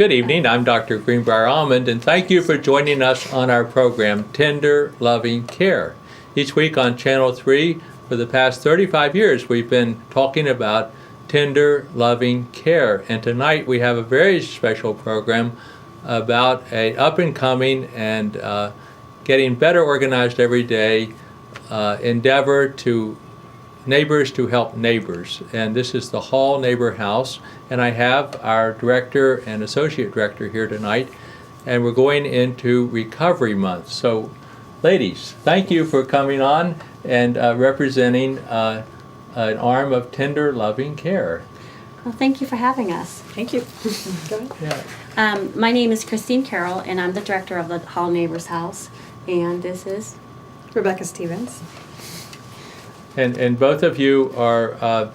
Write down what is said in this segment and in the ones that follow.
Good evening. I'm Dr. Greenbrier Almond, and thank you for joining us on our program, Tender Loving Care. Each week on Channel 3, for the past 35 years, we've been talking about tender loving care. And tonight we have a very special program about a up-and-coming and getting better organized every day endeavor to neighbors to help neighbors. And this is the Hall Neighbor House. And I have our director and associate director here tonight. And we're going into Recovery Month. So, ladies, thank you for coming on and representing an arm of tender loving care. Well, thank you for having us. Thank you. Go ahead. Yeah. My name is Christine Carroll, and I'm the director of the Hall Neighbors House. And this is Rebecca Stevens. And both of you are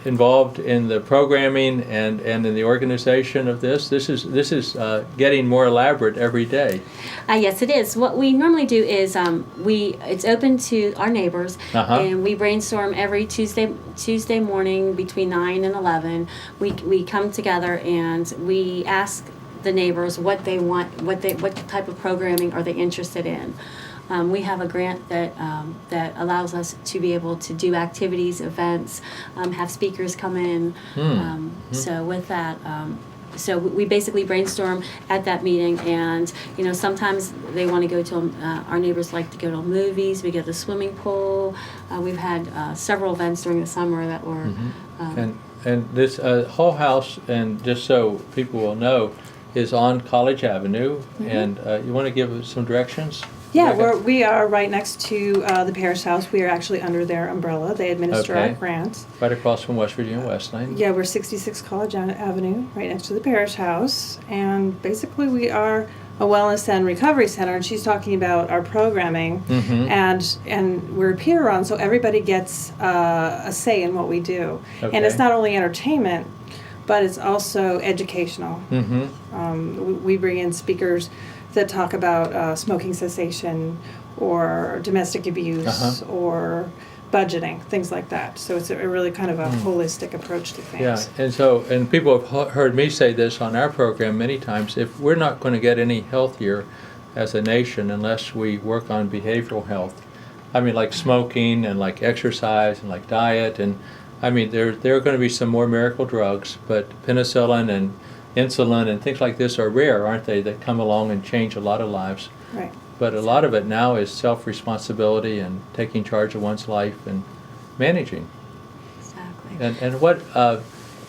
involved in the programming and in the organization of this. This is getting more elaborate every day. yes, it is. What we normally do is it's open to our neighbors, and we brainstorm every Tuesday morning between 9 and 11. We come together and we ask the neighbors what they want, what type of programming are they interested in. We have a grant that allows us to be able to do activities, events, have speakers come in. So with that, so we basically brainstorm at that meeting, and sometimes they want to go to our neighbors like to go to movies. We go to the swimming pool. We've had several events during the summer that were. And this Hall House, and just so people will know, is on College Avenue. And you want to give us some directions? Yeah, we are right next to the Parish House. We are actually under their umbrella. They administer our grants. Right across from West Virginia Wesleyan. Yeah, we're 66 College Avenue, right next to the Parish House. And basically we are a wellness and recovery center, and she's talking about our programming. And we're a peer run, so everybody gets a say in what we do. Okay. And it's not only entertainment, but it's also educational. We bring in speakers that talk about smoking cessation or domestic abuse or budgeting, things like that. So it's a really kind of a holistic approach to things. Yeah, and people have heard me say this on our program many times. If we're not going to get any healthier as a nation unless we work on behavioral health, I mean, like smoking and like exercise and like diet, and I mean, there are going to be some more miracle drugs, but penicillin and insulin and things like this are rare, aren't they, that come along and change a lot of lives. Right. But a lot of it now is self-responsibility and taking charge of one's life and managing. Exactly. And what,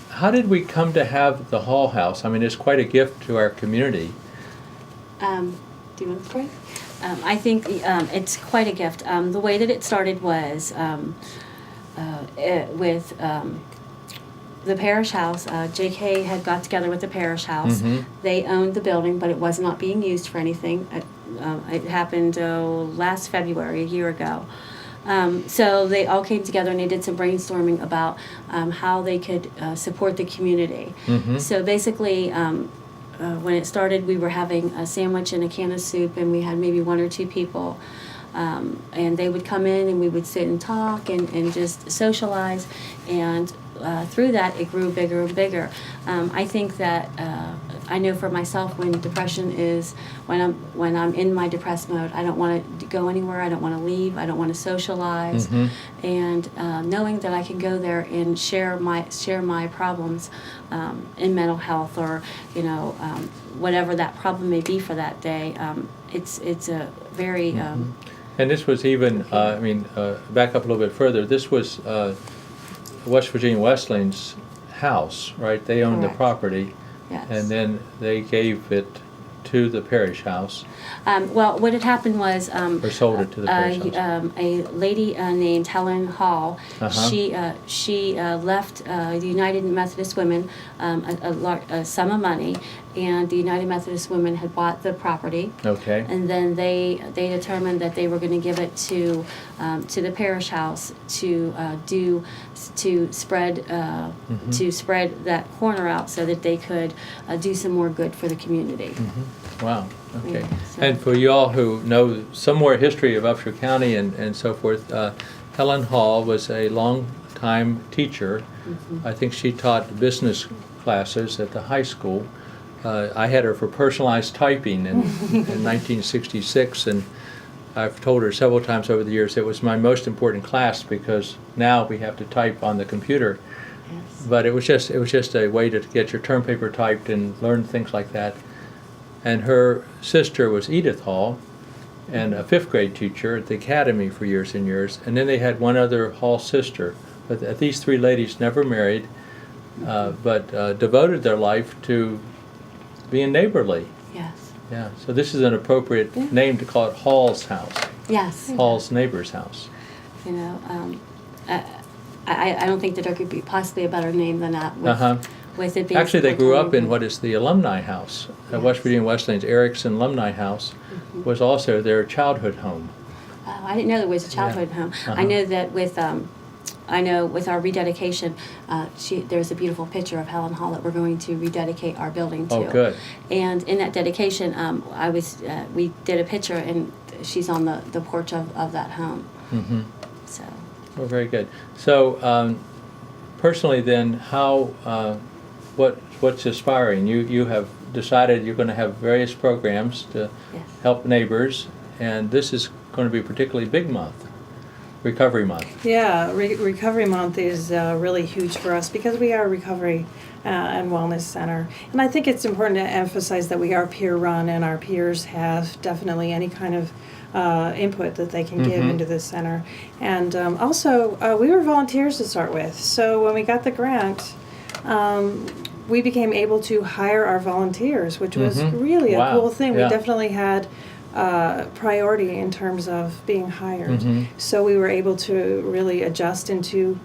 how did we come to have the Hall House? I mean, it's quite a gift to our community. Do you want to pray? I think it's quite a gift. The way that it started was with the Parish House. JK had got together with the Parish House. They owned the building, but it was not being used for anything. It happened last February, a year ago. So they all came together and they did some brainstorming about how they could support the community. So basically, when it started, we were having a sandwich and a can of soup, and we had maybe 1 or 2 people. And they would come in and we would sit and talk and just socialize, and through that it grew bigger and bigger. I think that I know for myself, when depression is, when I'm in my depressed mode, I don't want to go anywhere, I don't want to leave, I don't want to socialize, and knowing that I can go there and share my problems in mental health, or whatever that problem may be for that day, it's a very And this was even, back up a little bit further, this was West Virginia Wesleyan's house, right? They owned the property. Yes. And then they gave it to the Parish House. Well, what had happened was Or sold it to the Parish House. A lady named Helen Hall. She left the United Methodist Women a sum of money, and the United Methodist Women had bought the property. Okay. And then they determined that they were going to give it to the Parish House to spread that corner out so that they could do some more good for the community. Wow. Okay. Yeah, so. And for you all who know some more history of Upshur County and so forth, Helen Hall was a long-time teacher. I think she taught business classes at the high school. I had her for personalized typing in 1966, and I've told her several times over the years it was my most important class because now we have to type on the computer. Yes. But it was just a way to get your term paper typed and learn things like that. And her sister was Edith Hall, and a 5th grade teacher at the academy for years and years. And then they had one other Hall sister. But these 3 ladies never married, but devoted their life to being neighborly. Yes. Yeah. So this is an appropriate name to call it Hall's house. Yes. Hall's neighbor's house. You know, I don't think that there could be possibly a better name than that with it being. Actually, they grew up in Fulton. what is the alumni house at Yes. West Virginia Westlane's Erickson Alumni House was also their childhood home. Oh, I didn't know there was a childhood home. I know that with with our rededication, there's a beautiful picture of Helen Hall that we're going to rededicate our building to. Oh, good. And in that dedication, we did a picture, and she's on the porch of that home. Mm-hmm. So. Well, very good. So, personally, then, what's aspiring? You have decided you're going to have various programs to Yes. help neighbors, and this is going to be a particularly big month, Recovery Month. Yeah, Recovery Month is really huge for us because we are a recovery and wellness center. And I think it's important to emphasize that we are peer-run, and our peers have definitely any kind of input that they can give into this center. And also, we were volunteers to start with. So when we got the grant, we became able to hire our volunteers, which was really Wow. a cool thing. Yeah. We definitely had priority in terms of being hired. So we were able to really adjust into,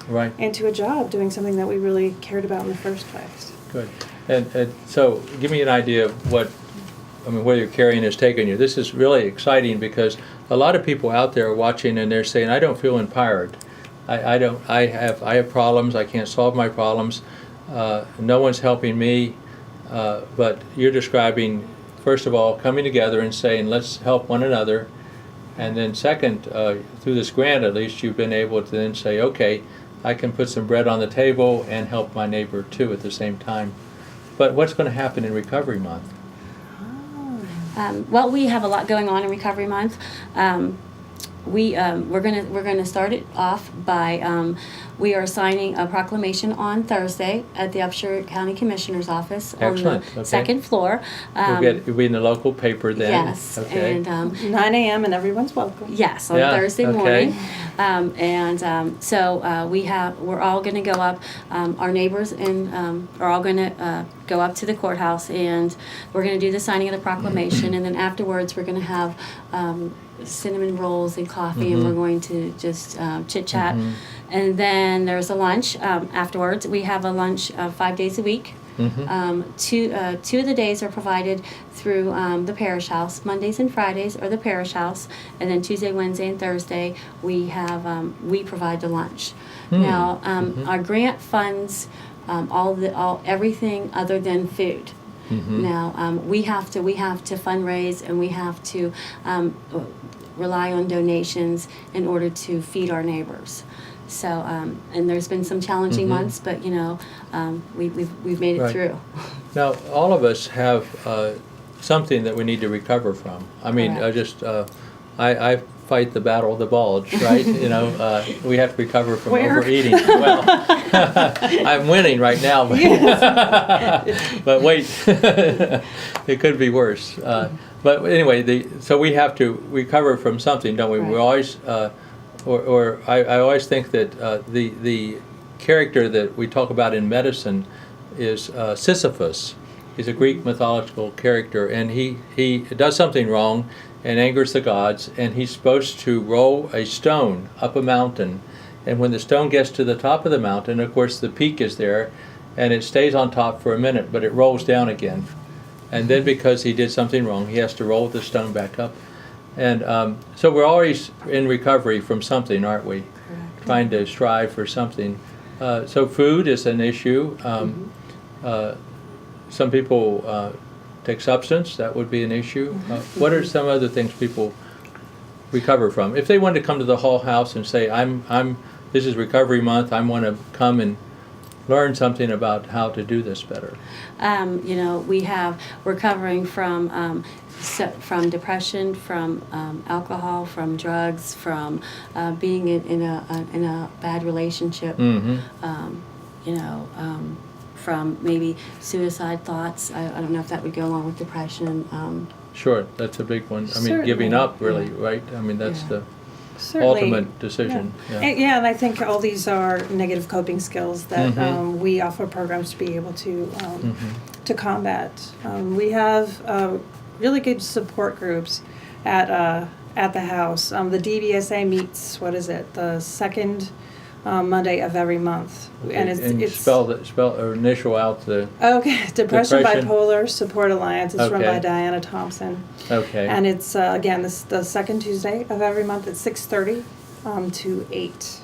Right. into a job, doing something that we really cared about in the first place. Good. And so, give me an idea of where your carrying has taken you. This is really exciting because a lot of people out there are watching and they're saying, I don't feel empowered. I have problems. I can't solve my problems. No one's helping me. But you're describing, first of all, coming together and saying, let's help one another. And then second, through this grant at least, you've been able to then say, okay, I can put some bread on the table and help my neighbor too at the same time. But what's going to happen in Recovery Month? Well, we have a lot going on in Recovery Month. We're gonna start it off by we are signing a proclamation on Thursday at the Upshur County Commissioner's office Excellent. on the Okay. 2nd floor. You'll be in the local paper then. Yes, Okay. and 9 a.m. and everyone's welcome. yes, on Yeah, Thursday okay. morning. So we're all going to go up. Our neighbors are all going to go up to the courthouse, and we're going to do the signing of the proclamation, and then afterwards we're going to have cinnamon rolls and coffee, and we're going to just chit chat. And then there's a lunch afterwards. We have a lunch 5 days a week. Two of the days are provided through the parish house. Mondays and Fridays are the parish house, and then Tuesday, Wednesday, and Thursday we we provide the lunch. Now our grant funds everything other than food. Now we have to fundraise, and we have to rely on donations in order to feed our neighbors. So, and there's been some challenging months, but we've made it Right. through. Now, all of us have something that we need to recover from. I mean, Correct. I fight the battle of the bulge, right? We have to recover from Where? overeating. Well, I'm winning right now, but wait, it could be worse. But anyway, so we have to recover from something, don't we? Right. We always, I always think that the character that we talk about in medicine is Sisyphus. He's a Greek mythological character, and he does something wrong and angers the gods, and he's supposed to roll a stone up a mountain. And when the stone gets to the top of the mountain, of course the peak is there, and it stays on top for a minute, but it rolls down again. And then because he did something wrong, he has to roll the stone back up. And so we're always in recovery from something, aren't we? Correct. Trying to strive for something. So food is an issue. Some people take substance, that would be an issue. What are some other things people recover from? If they wanted to come to the Hall House and say, this is Recovery Month, I want to come and learn something about how to do this better? You know, we're covering from depression, from alcohol, from drugs, from being in a bad relationship. You know, from maybe suicide thoughts. I don't know if that would go along with depression. Sure, that's a big one. I mean, Certainly. giving up, really, right? I mean, that's Yeah. the Certainly. ultimate decision. Yeah. Yeah. And I think all these are negative coping skills that we offer programs to be able to combat. We have really good support groups at the house. The DBSA meets, what is it, the second Monday of every month, and it's spell or initial out the. okay. Depression Depression. Bipolar Support Alliance. It's run by Okay. Diana Thompson. Okay. And it's, again, the second Tuesday of every month at 6:30 to 8.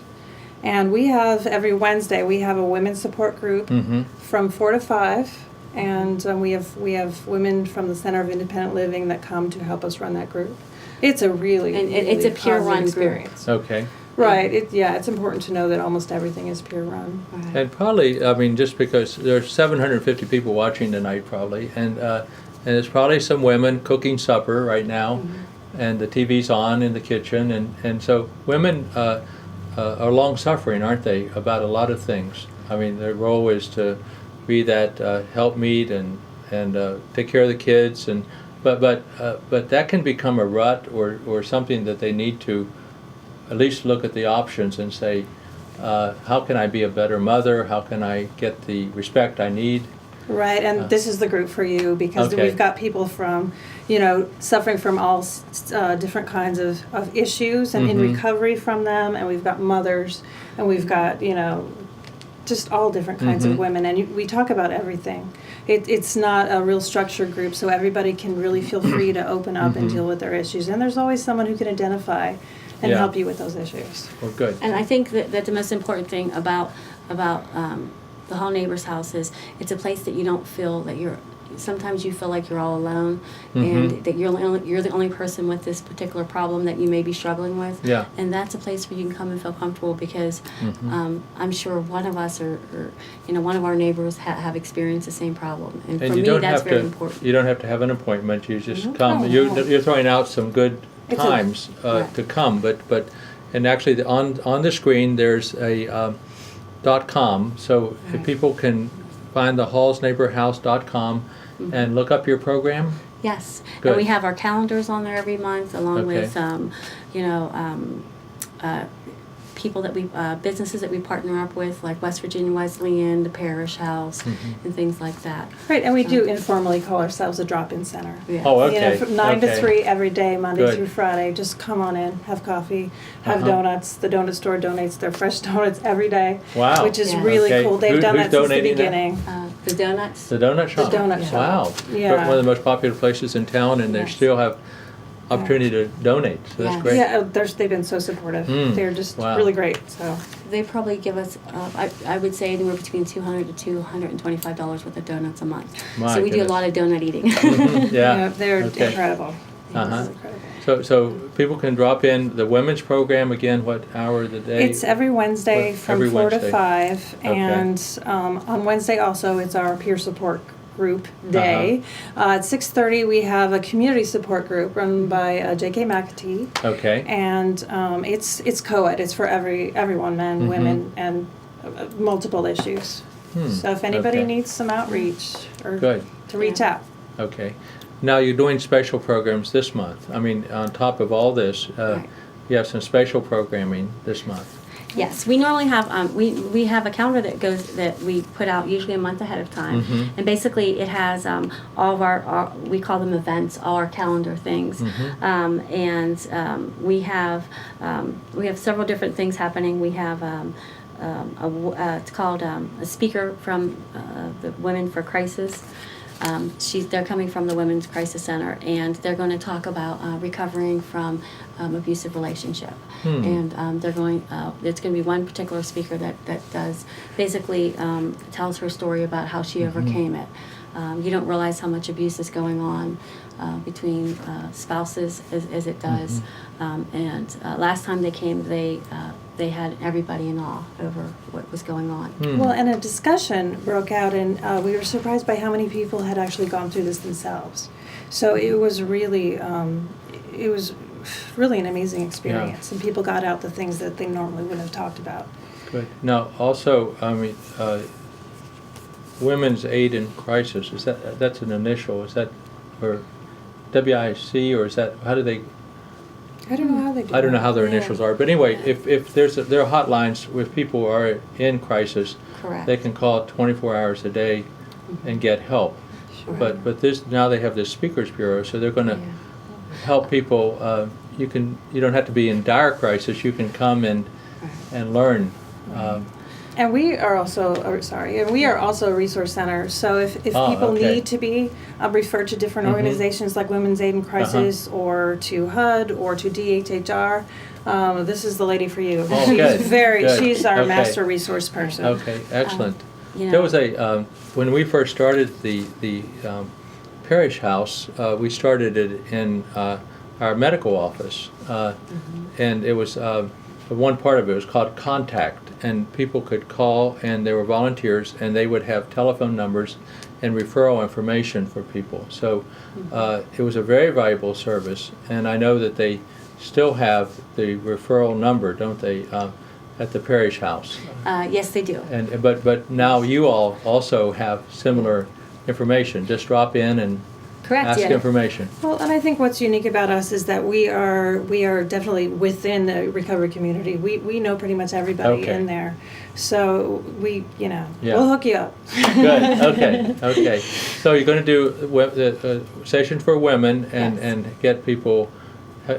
And we have, every Wednesday, we have a women's support group from 4 to 5. And we have women from the Center of Independent Living that come to help us run that group. It's a really, And really it's a peer positive run group. experience. Okay. Right. It's important to know that almost everything is peer run. Right. And probably, I mean, just because there's 750 people watching tonight, probably, and there's probably some women cooking supper right now, and the TV's on in the kitchen, and so women are long suffering, aren't they, about a lot of things. I mean, their role is to be that helpmeet and take care of the kids, and but that can become a rut or something that they need to at least look at the options and say, how can I be a better mother? How can I get the respect I need? Right, and this is the group for you because Okay. we've got people from, suffering from all different kinds of issues and in recovery from them, and we've got mothers, and we've got, just all different kinds of women, and we talk about everything. It's not a real structured group, so everybody can really feel free to open up and deal with their issues, and there's always someone who can identify and Yeah. help you with those issues. Well, good. And I think that the most important thing about the Hall Neighbors House is it's a place that you don't feel that you're. Sometimes you feel like you're all alone, and that you're the only person with this particular problem that you may be struggling with. Yeah. And that's a place where you can come and feel comfortable because I'm sure one of us or one of our neighbors have experienced the same problem. And for you me, don't that's have very to. important. You don't have to have an appointment. You just No, come. no. You're throwing out some good It's a- times Right. to come, but and actually on the screen there's a .com, so if Right. people can find the hallsneighborhouse.com and look up your program. Yes, Good. and we have our calendars on there every month, along Okay. with people that businesses that we partner up with, like West Virginia Wesleyan, the Parish House, and things like that. Right, and we do informally call ourselves a drop-in center. Yeah. Oh, okay. From 9 to Okay. 3 every day, Monday Good. through Friday. Just come on in, have coffee, have Uh-huh. donuts. The donut store donates their fresh donuts every day. Wow. Which is Yeah. really Okay. cool. They've done Who's that since the donating that? beginning. The donuts. The donut shop. The donut shop. Wow. Yeah. One of the most popular places in town, and they Yes. still have opportunity to donate. So that's Yes. great. Yeah, they've been so supportive. Mm. They're just Wow. really great. So They probably give us, I would say, anywhere between $200 to $225 worth of donuts a month. My So we do a goodness. lot of donut eating. Yeah. they're Okay. incredible. Uh-huh. It's incredible. So people can drop in the women's program again. What hour of the day? It's every Wednesday What- from every 4 Wednesday. to 5, Okay. and on Wednesday also it's our peer support group day. At 6:30 we have a community support group run by J.K. McAtee, Okay. and it's co-ed. It's for everyone, men, women, and multiple issues. So if anybody Okay. needs some outreach or Good. to reach Yeah. out. Okay. Now you're doing special programs this month. I mean, on top of all this, Right. you have some special programming this month. Yes, we normally have we have a calendar that we put out usually a month ahead of time, and basically it has all of our we call them events, all our calendar things, and we have several different things happening. We have it's called a speaker from the Women for Crisis. They're coming from the Women's Crisis Center, and they're going to talk about recovering from abusive relationship. And they're going. It's going to be one particular speaker that does basically tells her story about how she overcame it. You don't realize how much abuse is going on between spouses as it does. And last time they came, they they had everybody in awe over what was going on. Well, and a discussion broke out, and we were surprised by how many people had actually gone through this themselves. So it was really an amazing experience, and people got out the things that they normally wouldn't have talked about. Good. Now, also, I mean, Women's Aid in Crisis, that's an initial, is that, or WIC, or is that, how do they, I don't know how they do I don't know that. how their Yeah. initials are, but anyway, if there are hotlines, if people are in crisis, Correct. they can call 24 hours a day and get help. Sure. But this, now they have this Speakers Bureau, so they're gonna help people, you don't have to be in dire crisis, you can come and learn. And we are also, a resource center. So if people okay. need to be referred to different Mhm. organizations like Women's Aid in Crisis or to HUD or to DHHR, this is the lady for you. Oh, she's good. she's our Okay. master resource person. Okay, excellent. You know, There was when we first started the parish house, we started it in our medical office. And it was, one part of it was called Contact, and people could call, and there were volunteers, and they would have telephone numbers and referral information for people. So it was a very valuable service, and I know that they still have the referral number, don't they, at the parish house? yes, they do. And but now you all also have similar information. Just drop in and Correct. ask Yeah. information. Well, and I think what's unique about us is that we are definitely within the recovery community. We know pretty much everybody Okay. in there. So we, Yeah. we'll hook you up. Good. Okay. So you're going to do the session for women Yes. and get people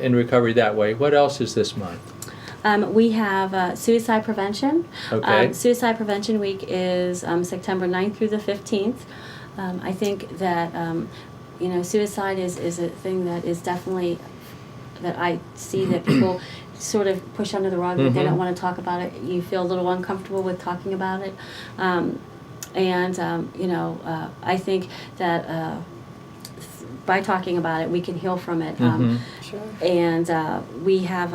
in recovery that way. What else is this month? We have suicide prevention. Okay. Suicide Prevention Week is September 9th through the 15th. I think that, suicide is a thing that is definitely, that I see that people sort of push under the rug, that they Mhm. don't want to talk about it. You feel a little uncomfortable with talking about it. I think that by talking about it, we can heal from it. Mhm. Sure. And we have...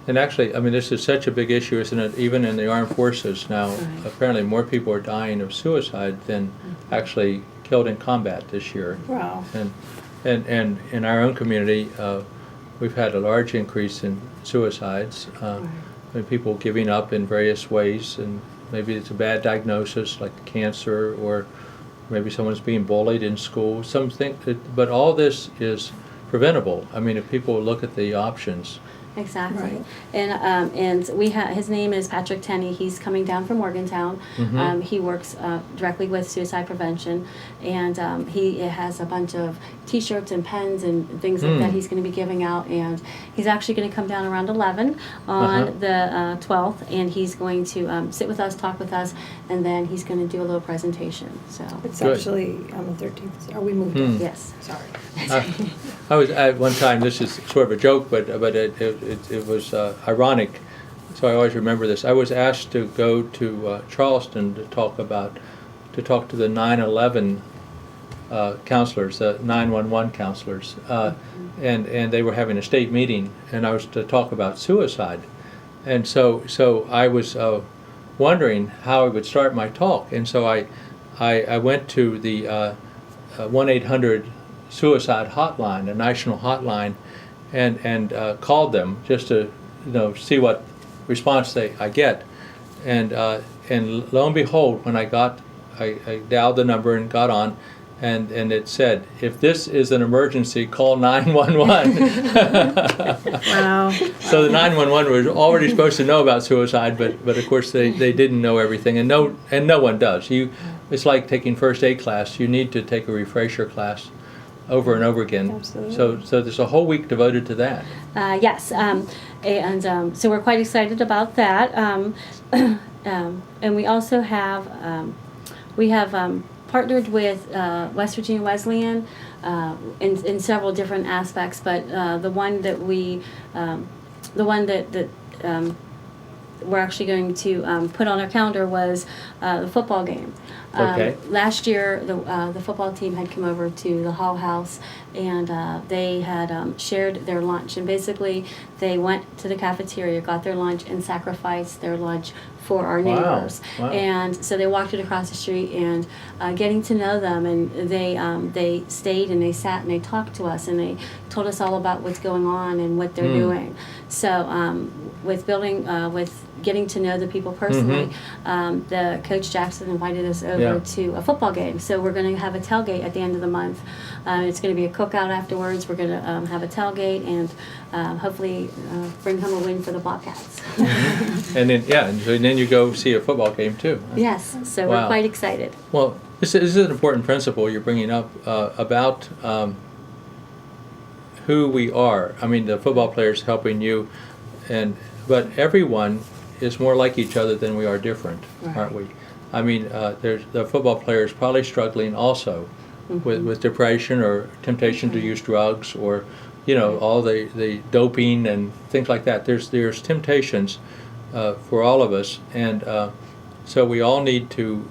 And actually, I mean, this is such a big issue, isn't it? Even in the armed forces now, Right. apparently more people are dying of suicide than actually killed in combat this year. Wow. And in our own community, we've had a large increase in suicides, and people giving up in various ways, and maybe it's a bad diagnosis like cancer, or maybe someone's being bullied in school. But all this is preventable. I mean, if people look at the options. Exactly. Right. And we have, his name is Patrick Tenney. He's coming down from Morgantown. Mhm. He works directly with suicide prevention, and he has a bunch of T-shirts and pens and things like that he's going to be giving out. And he's actually going to come down around 11 on the 12th, and he's going to sit with us, talk with us, and then he's going to do a little presentation. So It's Good. actually on the 13th. Are we moved Hmm. it? yes. Sorry. I was at one time. This is sort of a joke, but it was ironic. So I always remember this. I was asked to go to Charleston to talk to the 9/11 counselors, 911 counselors, and they were having a state meeting, and I was to talk about suicide, and so I was wondering how I would start my talk, and so I went to the 1-800 suicide hotline, a national hotline, and called them just to see what response I get, and lo and behold, when I dialed the number and got on, and it said, if this is an emergency, call 911. Wow. So the 911 was already supposed to know about suicide, but of course they didn't know everything, and no one does. It's like taking first aid class. You need to take a refresher class over and over again. Absolutely. So there's a whole week devoted to that. Yes, so we're quite excited about that. And we also have partnered with West Virginia Wesleyan in several different aspects, but the one that we're actually going to put on our calendar was the football game. Okay. Last year, the football team had come over to the Hall House, and they had shared their lunch. And basically, they went to the cafeteria, got their lunch, and sacrificed their lunch for our Wow. neighbors. Wow. And so they walked it across the street, and getting to know them, and they stayed and they sat and they talked to us, and they told us all about what's going on and what they're doing. So with getting to know the people personally, the Coach Jackson invited us over to a football game. So we're going to have a tailgate at the end of the month. It's going to be a cookout afterwards. We're going to have a tailgate and hopefully bring home a win for the Bobcats. And then you go see a football game too. Yes, so Wow. we're quite excited. Well, this is an important principle you're bringing up about who we are. I mean, the football players helping you, but everyone is more like each other than we are different, aren't we? I mean, there's the football players probably struggling also with depression or temptation to use drugs, or all the doping and things like that. There's temptations for all of us, and so we all need to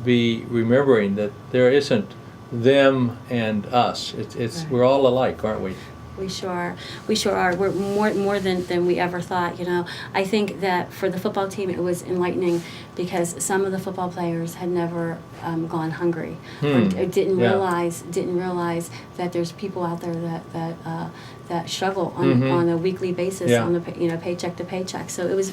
be remembering that there isn't them and us. It's we're all alike, aren't we? We sure are. We're more than we ever thought. I think that for the football team, it was enlightening because some of the football players had never gone hungry or didn't realize that there's people out there that struggle on a weekly basis on the paycheck to paycheck. So it was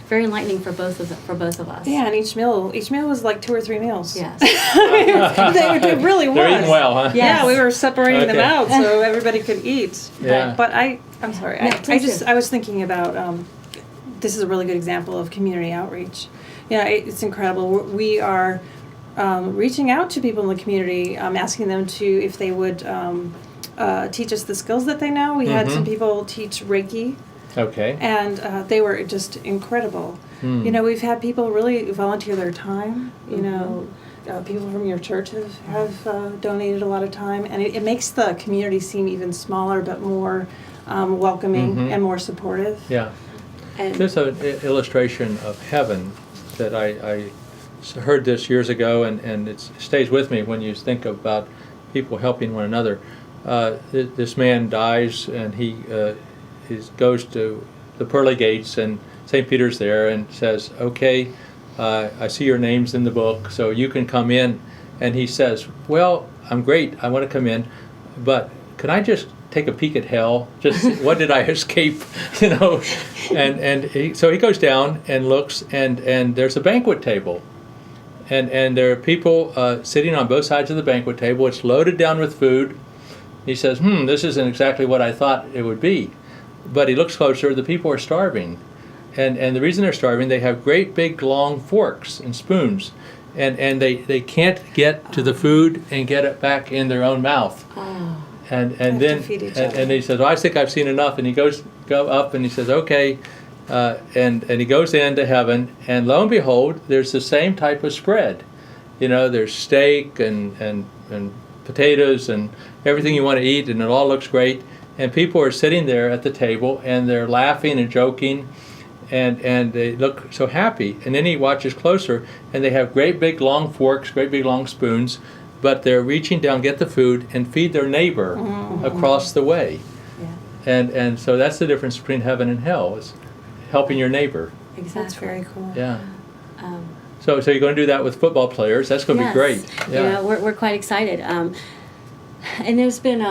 very enlightening for both of us. Yeah, and each meal was like 2 or 3 meals. Yes. It really was. They're eating well, huh? Yes. Yeah, we were separating them Okay. out so everybody could eat. Yeah. But I'm sorry. No, please do. I was thinking about this is a really good example of community outreach. It's incredible. We are reaching out to people in the community, asking them if they would teach us the skills that they know. We had some people teach Reiki, Okay. and they were just incredible. We've had people really volunteer their time. People from your church have donated a lot of time, and it makes the community seem even smaller but more welcoming and more supportive. Yeah. And There's an illustration of heaven that I heard this years ago, and it stays with me when you think about people helping one another. This man dies, and he goes to the pearly gates, and St. Peter's there, and says, "Okay, I see your name's in the book, so you can come in." And he says, "Well, I'm great. I want to come in, but can I just take a peek at hell? Just what did I escape?" So he goes down and looks, and there's a banquet table, and there are people sitting on both sides of the banquet table. It's loaded down with food. He says, "This isn't exactly what I thought it would be," but he looks closer. The people are starving, and the reason they're starving, they have great big long forks and spoons, and they can't get to the food and get it back in their own mouth. oh, And Have then to feed each other. and he says, "I think I've seen enough." And he go up and he says, "Okay," and he goes into heaven, and lo and behold, there's the same type of spread. There's steak and potatoes and everything you want to eat, and it all looks great. And people are sitting there at the table, and they're laughing and joking, and they look so happy. And then he watches closer, and they have great big long forks, great big long spoons, but they're reaching down, get the food, and feed their neighbor across the way. yeah, And so that's the difference between heaven and hell, is helping your neighbor. exactly. That's very cool. Yeah. Um, So you're going to do that with football players. That's going to yes. be great. Yeah. We're quite excited. And there's been,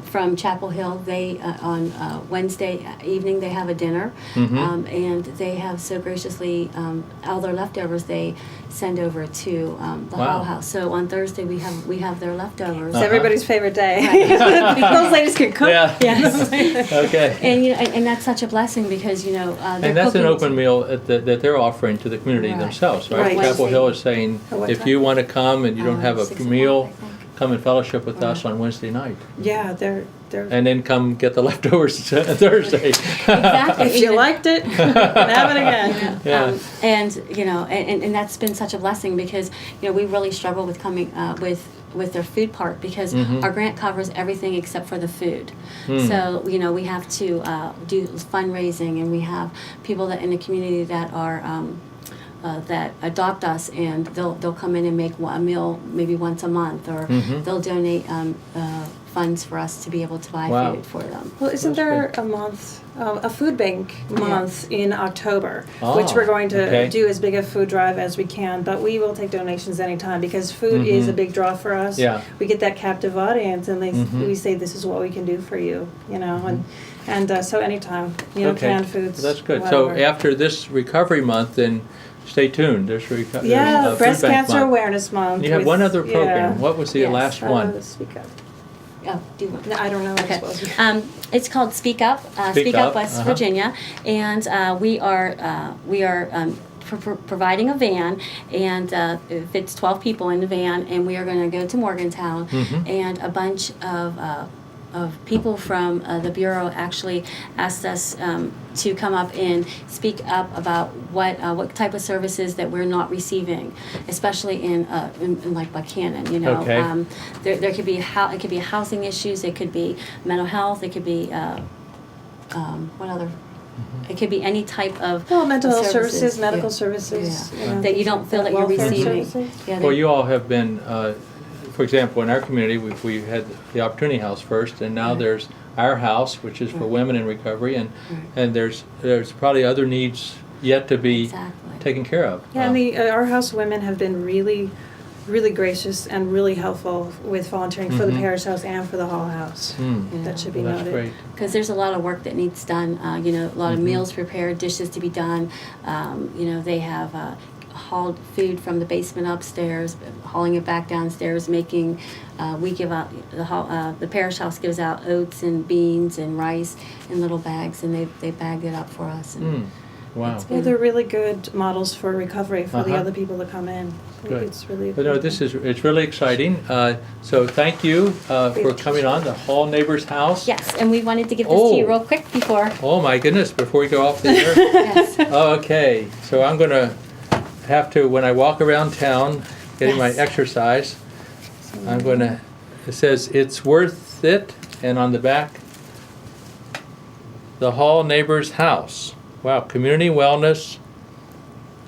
from Chapel Hill, they, on Wednesday evening, they have a dinner. And they have so graciously, all their leftovers they send over to the Wow. Hall House. So on Thursday, we have their leftovers. It's everybody's favorite day. Those ladies can cook. Yeah. Yes. Okay. And that's such a blessing because, they're And that's an cooking open meal that they're offering to the community Right. themselves, right? Right. Chapel Hill is saying, At what if time? you want to come and you don't have a 6 o'clock, meal, I think. come and fellowship with us on Wednesday night. Yeah, they're. And then come get the leftovers Thursday. Exactly. If you liked it, have it again. Yeah. And that's been such a blessing because we really struggle with coming with with their food part because our grant covers everything except for the food. So we have to do fundraising, and we have people that in the community that are that adopt us, and they'll come in and make a meal maybe once a month, or they'll donate funds for us to be able to buy Wow. food for them. Well, isn't there a month, a food bank month in October, which we're going to okay. do as big a food drive as we can, but we will take donations anytime because food is a big draw for us. Yeah. We get that captive audience, and we say, this is what we can do for you, and so anytime, Okay. canned foods. That's good. So whatever. after this recovery month, then stay tuned. There's Yeah, Food Breast Bank Cancer Month. Awareness Month. You have with- one other program. yeah. What was the Yes. last one? Speak Up. Oh, do you want? No, I don't know. Okay. What it's supposed to be. It's called Speak Up, Speak Up, West Virginia, and we are providing a van, and it fits 12 people in the van, and we are going to go to Morgantown, and a bunch of people from the Bureau actually asked us to come up and speak up about what type of services that we're not receiving, especially in like Buchanan. Okay. There could be it could be housing issues, it could be mental health, it could be what other. It could be any type of Well, mental health services, yeah. medical services. Yeah. That you don't feel that you're welfare receiving. services. Yeah, Well, you all have been, for example, in our community, we had the Opportunity House first, and now there's our house, which is for women in recovery, and there's probably other needs yet to be Exactly. taken care of. Yeah, and our house women have been really, really gracious and really helpful with volunteering for the parish house and for the hall house. That should be Well, that's noted. great. Because there's a lot of work that needs done, a lot of meals prepared, dishes to be done. They have hauled food from the basement upstairs, hauling it back downstairs, making, we give out, the parish house gives out oats and beans and rice in little bags, and they bagged it up for us. And Wow. It's Yeah, they're really good models for recovery for the Uh-huh. other people that come in. I think Good. It's really. But no, it's really exciting. So thank you for coming on the Hall Neighbors House. Yes, and we wanted to give this to you Oh. real quick before. Oh my goodness! Before we go off the air. Yes. Okay, so I'm gonna have to, when I walk around town getting my Yes. exercise, I'm gonna, it says it's worth it, and on the back, the Hall Neighbors House. Wow, Community Wellness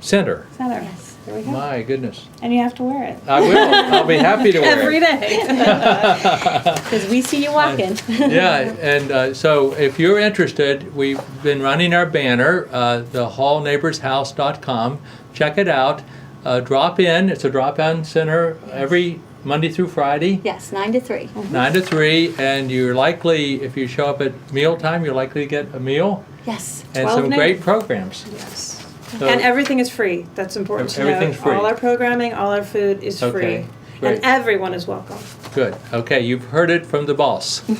Center. Center. Yes. There we go. My goodness. And you have to wear it. I will. I'll be happy to wear Every it. day. Because we see you walking. Yeah, and so if you're interested, we've been running our banner, thehallneighborshouse.com. Check it out. Drop in. It's a drop-in center every Monday through Friday, Yes, 9 to 3. 9 to 3, and you're likely, if you show up at mealtime, you're likely to get a meal Yes. and 12 some noon. great programs. Yes. So- And everything is free. That's important to know. Everything's free. All our programming, all our food is Okay, free. great. And everyone is welcome. Good. Okay, you've heard it from the boss. No,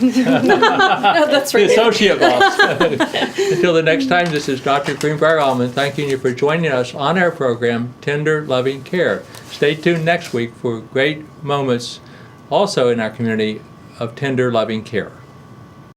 that's The right. associate boss. Until the next time, this is Dr. Greenbrier Almond thanking you for joining us on our program, Tender Loving Care. Stay tuned next week for great moments also in our community of tender loving care.